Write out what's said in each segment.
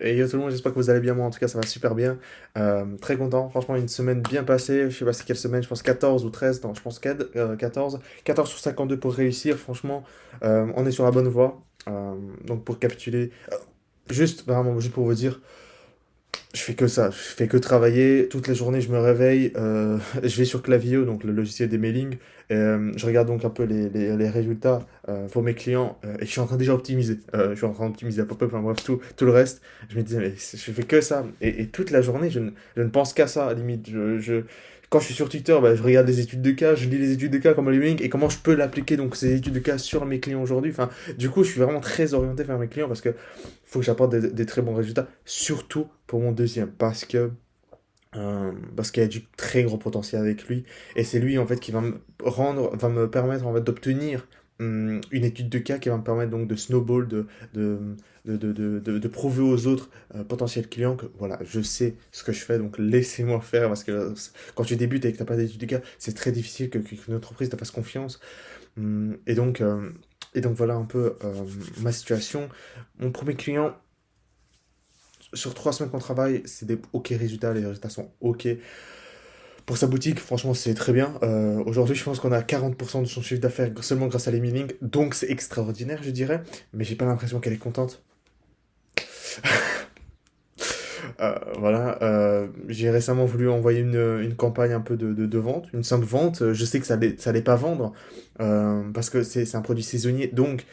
Et yo tout le monde, j'espère que vous allez bien, moi en tout cas ça va super bien. Très content, franchement une semaine bien passée, je sais pas c'est quelle semaine, je pense 14 ou 13, non je pense 14, 14 sur 52 pour réussir, franchement on est sur la bonne voie. Donc pour capituler, juste vraiment juste pour vous dire, je fais que ça, je fais que travailler, toutes les journées je me réveille, je vais sur Klaviyo, donc le logiciel des mailings, je regarde donc un peu les résultats pour mes clients, et je suis en train déjà d'optimiser, je suis en train d'optimiser la pop-up, enfin bref, tout le reste, je me disais, mais je fais que ça, et toute la journée je ne pense qu'à ça, limite, quand je suis sur Twitter, bah, je regarde les études de cas, je lis les études de cas comme le mailing, et comment je peux l'appliquer, donc ces études de cas sur mes clients aujourd'hui, enfin, du coup je suis vraiment très orienté vers mes clients, parce que faut que j'apporte des très bons résultats, surtout pour mon deuxième, parce qu'il y a du très gros potentiel avec lui, et c'est lui en fait qui va me permettre en fait d'obtenir une étude de cas qui va me permettre donc de snowball, de, de prouver aux autres potentiels clients que voilà, je sais ce que je fais, donc laissez-moi faire, parce que quand tu débutes et que tu n'as pas d'étude de cas, c'est très difficile qu'une entreprise te fasse confiance. Hum, et donc, euh, et donc voilà un peu ma situation. Mon premier client, sur 3 semaines qu'on travaille, c'est des OK résultats, les résultats sont OK. Pour sa boutique, franchement, c'est très bien. Aujourd'hui, je pense qu'on a 40% de son chiffre d'affaires seulement grâce à l'emailing, donc c'est extraordinaire, je dirais. Mais j'ai pas l'impression qu'elle est contente. Voilà, j'ai récemment voulu envoyer une campagne un peu de vente, une simple vente. Je sais que ça allait pas vendre parce que c'est un produit saisonnier, donc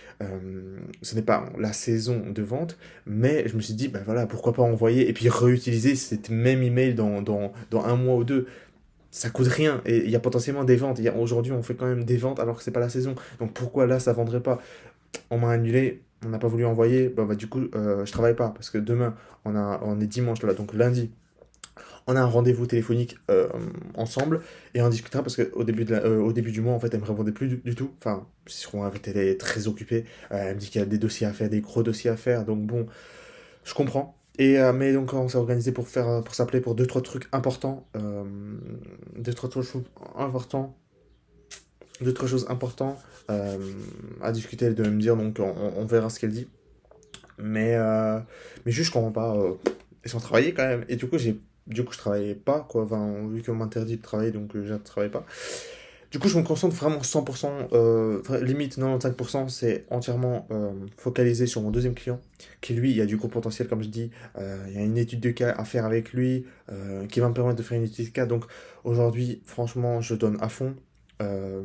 ce n'est pas la saison de vente. Mais je me suis dit, bah voilà, pourquoi pas envoyer et puis réutiliser cet même email dans un mois ou deux. Ça coûte rien et il y a potentiellement des ventes. Aujourd'hui, on fait quand même des ventes alors que c'est pas la saison. Donc pourquoi là ça vendrait pas? On m'a annulé, on n'a pas voulu envoyer. Bah, du coup, je travaille pas parce que demain, on est dimanche là, donc lundi, on a un rendez-vous téléphonique ensemble et on discutera parce qu'au au début du mois, en fait, elle me répondait plus du tout. Enfin, en fait, elle est très occupée. Elle me dit qu'il y a des dossiers à faire, des gros dossiers à faire. Donc bon, je comprends. Mais donc on s'est organisé pour s'appeler pour deux trois trucs importants, deux trois choses importants, deux trois choses importantes euh, à discuter. Elle devait me dire, donc on verra ce qu'elle dit. Mais, euh, mais juste, je comprends pas. Ils sont travaillés quand même. Et du coup, je travaillais pas, quoi. Enfin, vu qu'on m'interdit de travailler, donc je ne travaille pas. Du coup, je me concentre vraiment 100%, limite 95%, c'est entièrement focalisé sur mon deuxième client, qui lui, il y a du gros potentiel, comme je dis. Il y a une étude de cas à faire avec lui, qui va me permettre de faire une étude de cas. Donc aujourd'hui, franchement, je donne à fond. Euh,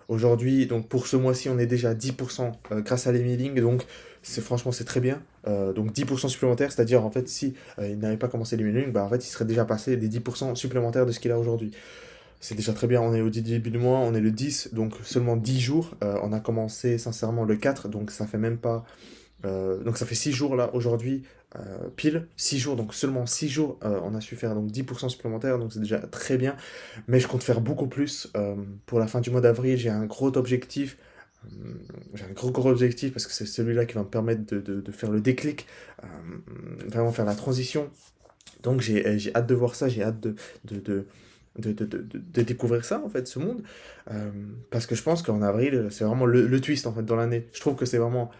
Aujourd'hui, donc pour ce mois-ci, on est déjà à 10% grâce à l'emailing, donc franchement c'est très bien. Donc 10% supplémentaires, c'est-à-dire en fait si il n'avait pas commencé l'emailing, bah en fait il serait déjà passé des 10% supplémentaires de ce qu'il a aujourd'hui. C'est déjà très bien, on est au début du mois, on est le 10, donc seulement 10 jours. On a commencé sincèrement le 4, donc ça fait même pas donc ça fait 6 jours là aujourd'hui, pile 6 jours, donc seulement 6 jours, on a su faire donc 10% supplémentaires, donc c'est déjà très bien. Mais je compte faire beaucoup plus. Pour la fin du mois d'avril, j'ai un gros objectif. euh, j'ai un gros objectif parce que c'est celui-là qui va me permettre de faire le déclic, euh, vraiment faire la transition. Donc j'ai hâte de voir ça, j'ai hâte de, de, de découvrir ça en fait, ce monde. Euh, Parce que je pense qu'en avril, c'est vraiment le twist en fait dans l'année. Je trouve que c'est vraiment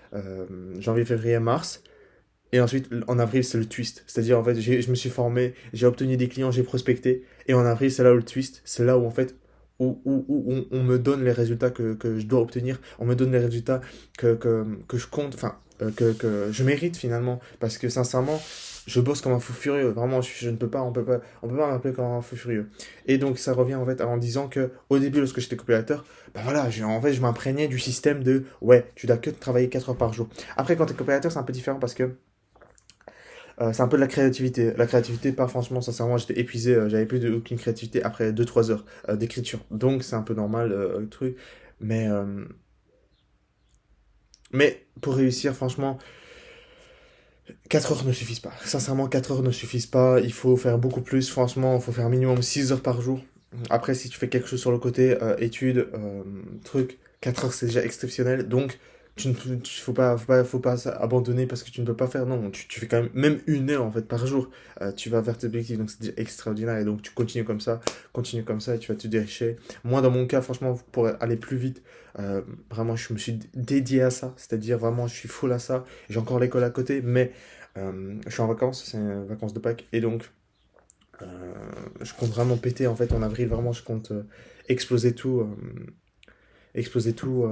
janvier, février, mars. Et ensuite, en avril, c'est le twist. C'est-à-dire, en fait, je me suis formé, j'ai obtenu des clients, j'ai prospecté. Et en avril, c'est là où le twist. C'est là où, en fait, où on me donne les résultats que je dois obtenir. On me donne les résultats que je compte, enfin, que je mérite finalement. Parce que sincèrement, je bosse comme un fou furieux. Vraiment, je ne peux pas, on peut pas m'appeler comme un fou furieux. Et donc, ça revient en fait en disant que au début, lorsque j'étais copilateur, bah voilà, en fait, je m'imprégnais du système de ouais, tu dois que travailler 4 heures par jour. Après, quand tu es copilateur, c'est un peu différent parce que c'est un peu de la créativité. La créativité, pas franchement, sincèrement, j'étais épuisé, j'avais plus aucune créativité après 2 3 heures d'écriture. Donc c'est un peu normal le truc. Mais, euh, mais pour réussir, franchement, 4 heures ne suffisent pas. Sincèrement, 4 heures ne suffisent pas. Il faut faire beaucoup plus. Franchement, il faut faire minimum 6 heures par jour. Après, si tu fais quelque chose sur le côté, études, 4 heures c'est déjà exceptionnel. Donc, faut pas abandonner parce que tu ne peux pas faire. Non, tu fais quand même 1 heure en fait par jour. Tu vas vers tes objectifs. Donc, c'est déjà extraordinaire. Et donc, tu continues comme ça et tu vas te diriger. Moi, dans mon cas, franchement, pour aller plus vite, vraiment, je me suis dédié à ça. C'est-à-dire, vraiment, je suis full à ça. J'ai encore l'école à côté, mais Je suis en vacances, c'est vacances de Pâques, et donc euh, je compte vraiment péter en fait en avril, vraiment je compte exploser tout, exploser tout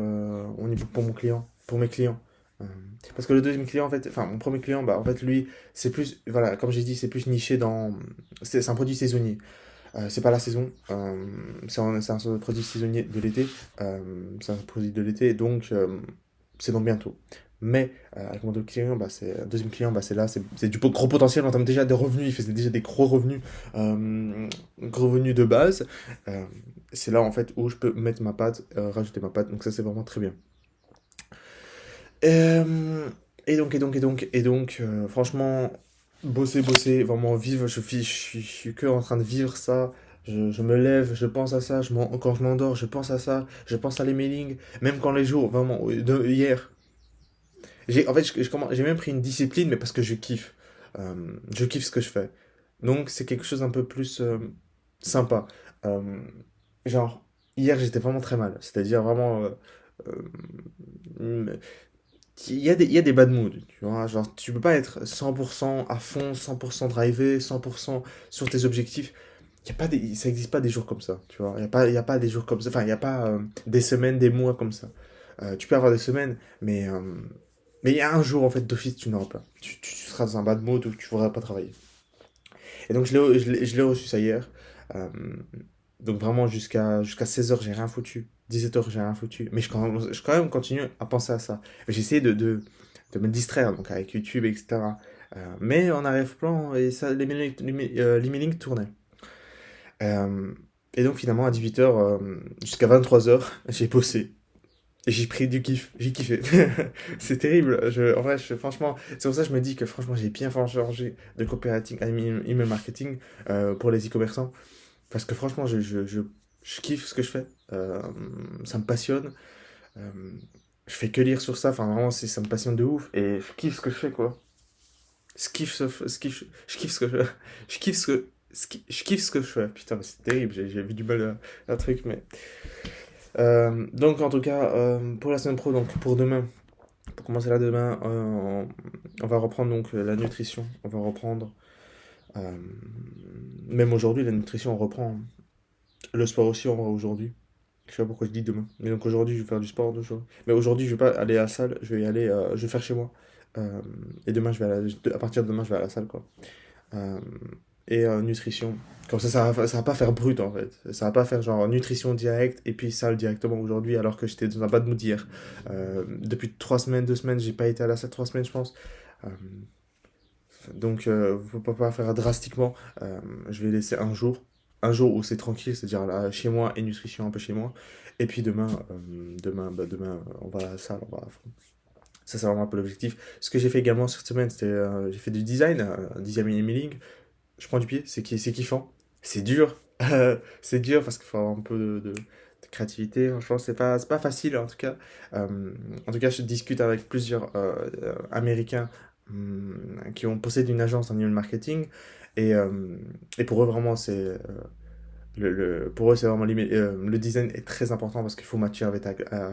au niveau pour mon client, pour mes clients. Euh, Parce que le deuxième client, en fait, enfin mon premier client, bah en fait lui, c'est plus, voilà, comme j'ai dit, c'est plus niché dans, c'est un produit saisonnier. C'est pas la saison, c'est un produit saisonnier de l'été, c'est un produit de l'été, donc c'est dans bientôt. Mais avec mon deuxième client, bah, c'est là, c'est du gros potentiel en termes déjà de revenus, il faisait déjà des gros revenus de base. Euh, c'est là en fait où je peux mettre ma patte, rajouter ma patte, donc ça c'est vraiment très bien. Euh, franchement, bosser, vraiment vivre, je suis que en train de vivre ça. Je me lève, je pense à ça, quand je m'endors, je pense à ça, je pense à l'emailing, même quand les jours, vraiment, hier, en fait, j'ai même pris une discipline, mais parce que je kiffe ce que je fais. Donc, c'est quelque chose un peu plus sympa. Euh, genre, hier, j'étais vraiment très mal, c'est-à-dire vraiment, euh, il y a des bad moods, tu vois. Genre, tu peux pas être 100% à fond, 100% drivé, 100% sur tes objectifs. Y a pas ça existe pas des jours comme ça, tu vois. Y a pas des jours comme ça. Enfin, il y a pas des semaines, des mois comme ça. Tu peux avoir des semaines, mais il y a un jour, en fait, d'office, tu n'auras pas. Tu seras dans un bad mood où tu ne voudras pas travailler. Et donc, je l'ai reçu ça hier. Euh, donc, vraiment, jusqu'à 16h, j'ai rien foutu. 17h, j'ai rien foutu. Mais quand même continue à penser à ça. J'ai essayé de me distraire, donc avec YouTube, etc. Mais en arrière-plan, et ça, l'emailing tournait. Euh, et donc, finalement, à 18h, jusqu'à 23h, j'ai bossé. Et j'ai pris du kiff, j'ai kiffé. C'est terrible. En vrai, franchement, c'est pour ça que je me dis que franchement, j'ai bien fait changer de copywriting à email marketing pour les e-commerçants. Parce que franchement, je kiffe ce que je fais. Ça me passionne. Euh, je fais que lire sur ça. Enfin, vraiment, ça me passionne de ouf. Et je kiffe ce que je fais, quoi. Je kiffe ce que je fais. Je kiffe je kiffe ce que je fais. Putain, mais c'est terrible. J'ai vu du mal à un truc, mais. Donc, en tout cas, pour la semaine pro, donc pour demain. Pour commencer là demain, on va reprendre donc la nutrition. On va reprendre. euh, Même aujourd'hui, la nutrition, on reprend. Le sport aussi, on va aujourd'hui. Je sais pas pourquoi je dis demain. Mais donc aujourd'hui, je vais faire du sport. Mais aujourd'hui, je vais pas aller à la salle. Je vais y aller. Je vais faire chez moi. Et demain, à partir de demain, je vais à la salle, quoi. Euh, Nutrition. Comme ça va pas faire brut en fait. Ça va pas faire genre nutrition direct et puis salle directement aujourd'hui alors que j'étais dans un bad mood hier. Depuis 3 semaines, 2 semaines, j'ai pas été à la salle 3 semaines je pense. Euh, donc faut pas faire drastiquement. Je vais laisser un jour où c'est tranquille, c'est-à-dire là chez moi et nutrition un peu chez moi. Et puis demain on va à la salle, on va à fond. Ça c'est vraiment un peu l'objectif. Ce que j'ai fait également cette semaine, c'était j'ai fait du design, design emailing. Je prends du pied, c'est kiffant. C'est dur. C'est dur parce qu'il faut avoir un peu de créativité. Franchement, c'est pas facile en tout cas. En tout cas, je discute avec plusieurs Américains qui ont possèdent une agence en email marketing. Et, euh, et pour eux, vraiment, pour eux, c'est vraiment le design est très important parce qu'il faut matcher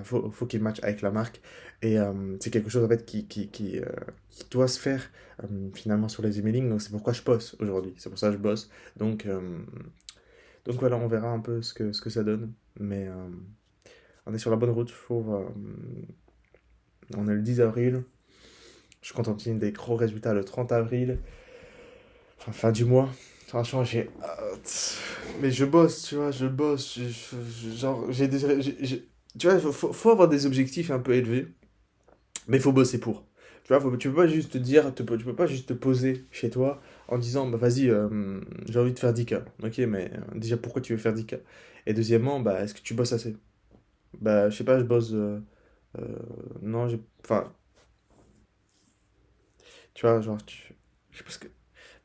faut qu'il matche avec la marque et c'est quelque chose en fait qui doit se faire finalement sur les emailing donc c'est pourquoi je bosse aujourd'hui c'est pour ça que je bosse donc voilà on verra un peu ce que ça donne mais on est sur la bonne route on est le 10 avril je compte obtenir des gros résultats le 30 avril enfin, fin du mois. Franchement, mais je bosse, tu vois, je bosse. Genre, tu vois, faut avoir des objectifs un peu élevés, mais il faut bosser pour. Tu vois, tu peux pas juste te dire, tu peux pas juste te poser chez toi en disant, bah vas-y, j'ai envie de faire 10K. Ok, mais déjà, pourquoi tu veux faire 10K? Et deuxièmement, bah, est-ce que tu bosses assez? Bah, je sais pas, je bosse. Euh, non, enfin, tu vois, genre, je sais pas ce que.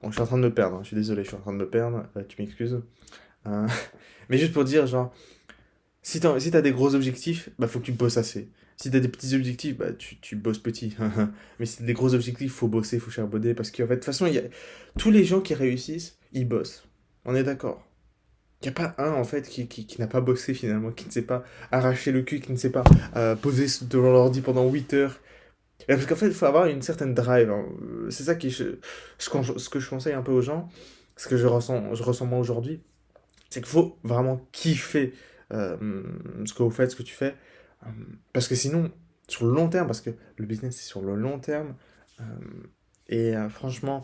Bon, je suis en train de me perdre, hein, je suis désolé, je suis en train de me perdre, tu m'excuses. Euh, Mais juste pour dire, genre, si t'as des gros objectifs, bah faut que tu bosses assez. Si t'as des petits objectifs, bah tu bosses petit. Mais si t'as des gros objectifs, faut bosser, faut charbonner. Parce qu'en fait, de toute façon, tous les gens qui réussissent, ils bossent. On est d'accord. Il n'y a pas un, en fait, qui n'a pas bossé finalement, qui ne sait pas arracher le cul, qui ne sait pas poser devant l'ordi pendant 8 heures. Et parce qu'en fait, il faut avoir une certaine drive, hein. C'est ça ce que je conseille un peu aux gens, ce que je ressens moi aujourd'hui, c'est qu'il faut vraiment kiffer euh, ce que vous faites, ce que tu fais. Euh, Parce que sinon, sur le long terme, parce que le business c'est sur le long terme, euh, franchement,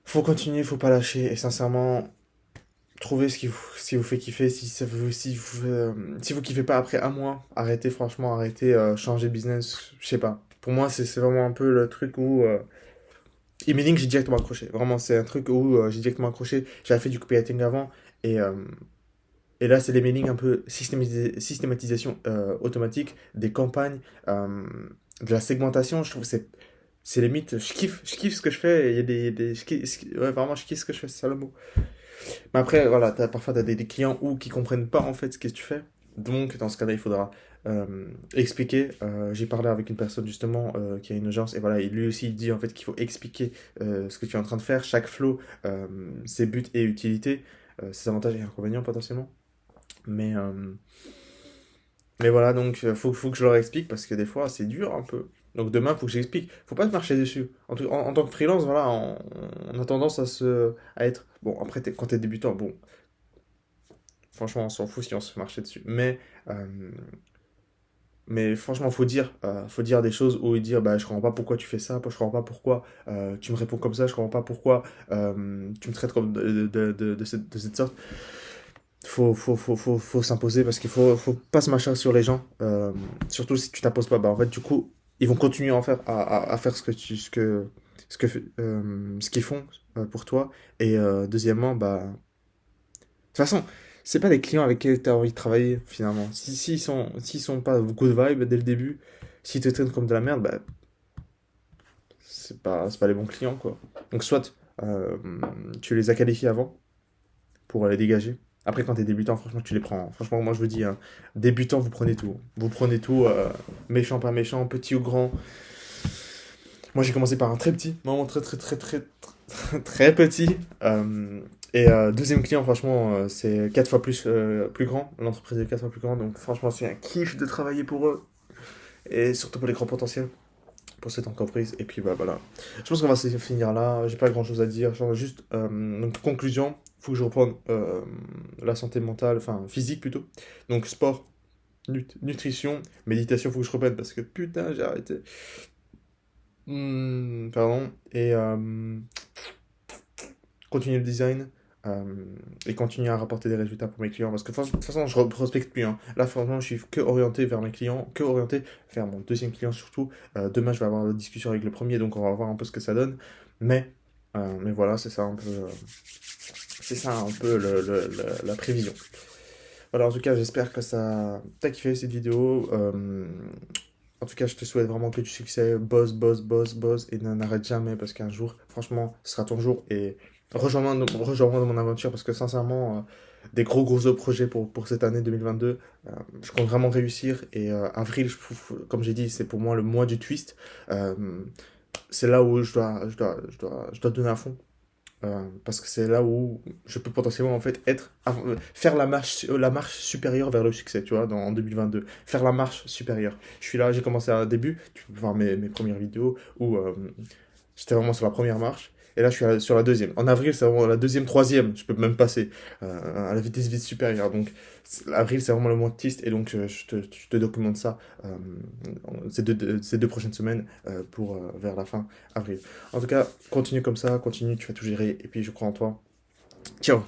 faut continuer, faut pas lâcher. Et sincèrement, trouvez ce qui vous fait kiffer. Si vous kiffez pas après un mois, arrêtez, franchement, arrêtez, changez de business, je sais pas. Pour moi, c'est vraiment un peu le truc où emailing, j'ai directement accroché. Vraiment, c'est un truc où j'ai directement accroché. J'avais fait du copywriting avant et, euh, et là, c'est l'emailing un peu systématisation automatique des campagnes, de la segmentation. Je trouve que c'est limite. Je kiffe ce que je fais. Il y a ouais, vraiment, je kiffe ce que je fais, c'est ça le mot. Mais après, voilà, parfois, tu as des clients qui comprennent pas en fait ce que tu fais. Donc, dans ce cas-là, il faudra expliquer. J'ai parlé avec une personne justement qui a une agence et voilà, lui aussi il dit en fait qu'il faut expliquer ce que tu es en train de faire, chaque flow, ses buts et utilités, ses avantages et inconvénients potentiellement. Mais, euh, mais voilà, donc faut que je leur explique parce que des fois c'est dur un peu. Donc demain, faut que j'explique. Faut pas se marcher dessus. En tant que freelance, voilà, on a tendance à être. Bon, après, quand t'es débutant, bon, franchement, on s'en fout si on se fait marcher dessus. Euh, mais franchement, faut dire des choses ou dire, bah, je comprends pas pourquoi tu fais ça, je comprends pas pourquoi tu me réponds comme ça, je comprends pas pourquoi tu me traites comme de cette sorte. Faut s'imposer parce faut pas se marcher sur les gens. Surtout si tu t'imposes pas, bah, en fait, du coup, ils vont continuer à en faire, à faire ce qu'ils font pour toi. Et deuxièmement, bah, toute façon, c'est pas les clients avec qui tu as envie de travailler finalement. S'ils sont pas good vibe dès le début, s'ils te traitent comme de la merde, bah, c'est pas les bons clients quoi. Donc, soit euh, tu les as qualifiés avant pour les dégager. Après, quand t'es débutant, franchement, tu les prends. Franchement, moi je vous dis, hein, débutant, vous prenez tout. Vous prenez tout, méchant, pas méchant, petit ou grand. Moi j'ai commencé par un très petit, vraiment très petit. Deuxième client, franchement, c'est 4 fois plus grand. L'entreprise est 4 fois plus grande, donc franchement, c'est un kiff de travailler pour eux. Et surtout pour les grands potentiels, pour cette entreprise. Et puis bah voilà. Je pense qu'on va se finir là. J'ai pas grand chose à dire. Genre, juste, donc, conclusion, faut que je reprenne la santé mentale, enfin physique plutôt. Donc sport, nutrition, méditation, faut que je reprenne parce que putain, j'ai arrêté. Pardon. Continuer le design et continuer à rapporter des résultats pour mes clients. Parce que de toute façon, je ne prospecte plus, hein. Là, franchement, je suis que orienté vers mes clients, que orienté vers mon deuxième client surtout. Demain, je vais avoir une discussion avec le premier, donc on va voir un peu ce que ça donne. Mais voilà, c'est ça un peu la prévision. Voilà, en tout cas, j'espère que ça t'a kiffé cette vidéo. En tout cas, je te souhaite vraiment que du succès. Boss, boss, boss, boss. Et n'arrête jamais parce qu'un jour, franchement, ce sera ton jour. Et rejoins-moi dans mon aventure parce que sincèrement, des gros projets pour cette année 2022. Je compte vraiment réussir. Et avril, comme j'ai dit, c'est pour moi le mois du twist. Euh, c'est là où je dois donner à fond. Parce que c'est là où je peux potentiellement en fait faire la marche supérieure vers le succès, tu vois, en 2022. Faire la marche supérieure. Je suis là, j'ai commencé à un début, tu peux voir mes premières vidéos où j'étais vraiment sur la première marche. Et là, je suis sur la deuxième. En avril, c'est vraiment la deuxième, troisième. Je peux même passer à la vitesse supérieure. Donc, avril, c'est vraiment le mois de test. Et donc, je te documente ça ces deux prochaines semaines vers la fin avril. En tout cas, continue comme ça, continue, tu vas tout gérer. Et puis, je crois en toi. Ciao!